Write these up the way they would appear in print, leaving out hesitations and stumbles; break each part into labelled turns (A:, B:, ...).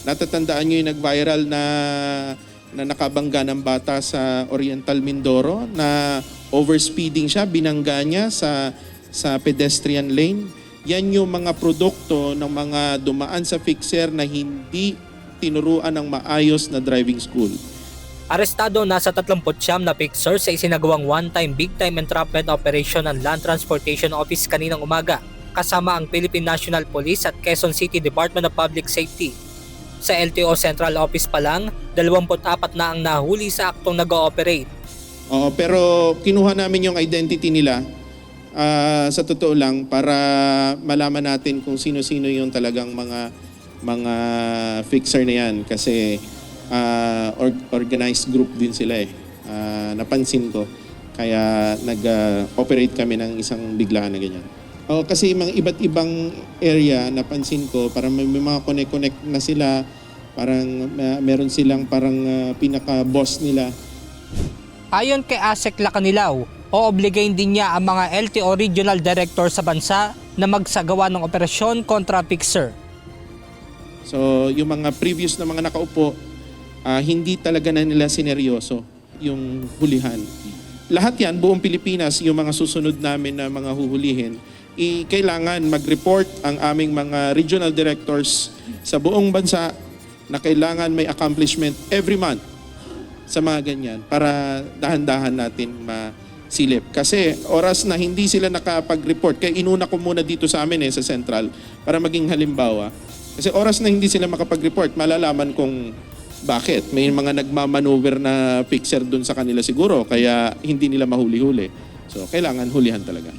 A: Natatandaan nyo yung nag-viral na nakabangga ng bata sa Oriental Mindoro na overspeeding siya, binangga niya sa pedestrian lane. Yan yung mga produkto ng mga dumaan sa fixer na hindi tinuruan ng maayos na driving school.
B: Arestado nasa 39 na fixer sa isinagawang one-time big-time entrapment operation ng Land Transportation Office kaninang umaga, kasama ang Philippine National Police at Quezon City Department of Public Safety. Sa LTO Central Office pa lang, 24 na ang nahuli sa aktong nag-ooperate.
A: Oo, pero kinuha namin yung identity nila sa totoo lang para malaman natin kung sino-sino yung talagang mga fixer na yan kasi organized group din sila eh. Napansin ko. Kaya nag-operate kami ng isang biglaan na ganyan. Kasi mga iba't ibang area napansin ko, parang may mga connect na sila, parang meron silang parang pinaka-boss nila.
B: Ayon kay Asek Lacanilaw, obligain din niya ang mga LTO Regional Director sa bansa na magsagawa ng operasyon kontra fixer.
A: So yung mga previous na mga nakaupo, hindi talaga na nila sineryoso yung hulihan. Lahat yan, buong Pilipinas, yung mga susunod namin na mga huhulihin, kailangan mag-report ang aming mga regional directors sa buong bansa na kailangan may accomplishment every month sa mga ganyan para dahan-dahan natin masilip. Kasi oras na hindi sila nakapag-report, kaya inuna ko muna dito sa amin sa Central para maging halimbawa. Kasi oras na hindi sila makapag-report, malalaman kung bakit. May mga nagmamanover na fixer dun sa kanila siguro, kaya hindi nila mahuli-huli. So, kailangan hulihan talaga.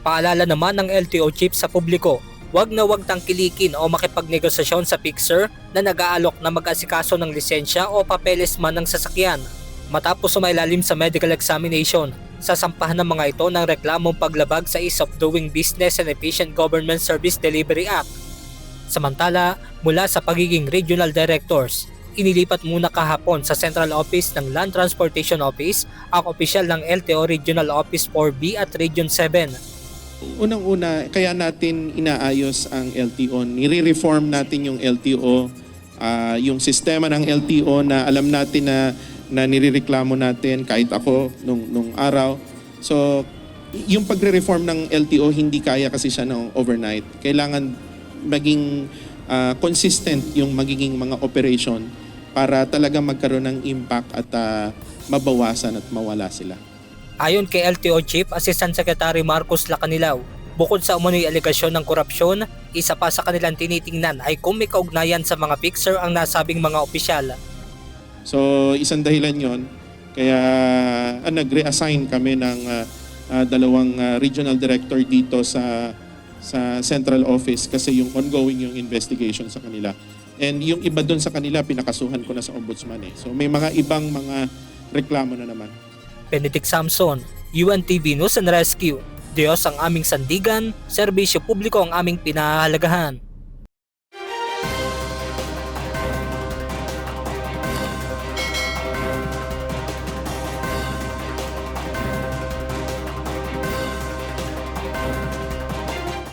B: Paalala naman ng LTO chief sa publiko, wag na wag tangkilikin o makipagnegosasyon sa fixer na nag-aalok na mag-asikaso ng lisensya o papeles man ng sasakyan. Matapos sumailalim sa medical examination, sasampahan ng mga ito ng reklamong paglabag sa Ease of Doing Business and Efficient Government Service Delivery Act. Samantala, mula sa pagiging regional directors, inilipat muna kahapon sa Central Office ng Land Transportation Office ang opisyal ng LTO Regional Office 4B at Region 7.
A: Unang-una, kaya natin inaayos ang LTO. Nire-reform natin yung LTO, yung sistema ng LTO na alam natin na nirereklamo natin kahit ako nung araw. So, yung pagre-reform ng LTO, hindi kaya kasi siya overnight. Kailangan maging consistent yung magiging mga operation para talaga magkaroon ng impact at mabawasan at mawala sila.
B: Ayon kay LTO Chief Assistant Secretary Marcos Lacanilaw, bukod sa umunoy aligasyon ng korupsyon, isa pa sa kanilang tinitingnan ay kung may kaugnayan sa mga fixer ang nasabing mga opisyal.
A: So isang dahilan yon kaya nag-reassign kami ng dalawang regional director dito sa central office kasi yung ongoing yung investigation sa kanila. And yung iba doon sa kanila, pinakasuhan ko na sa ombudsman So may mga ibang mga reklamo na naman.
B: Benedict Samson, UNTV News and Rescue. Diyos ang aming sandigan, serbisyo publiko ang aming pinahahalagahan.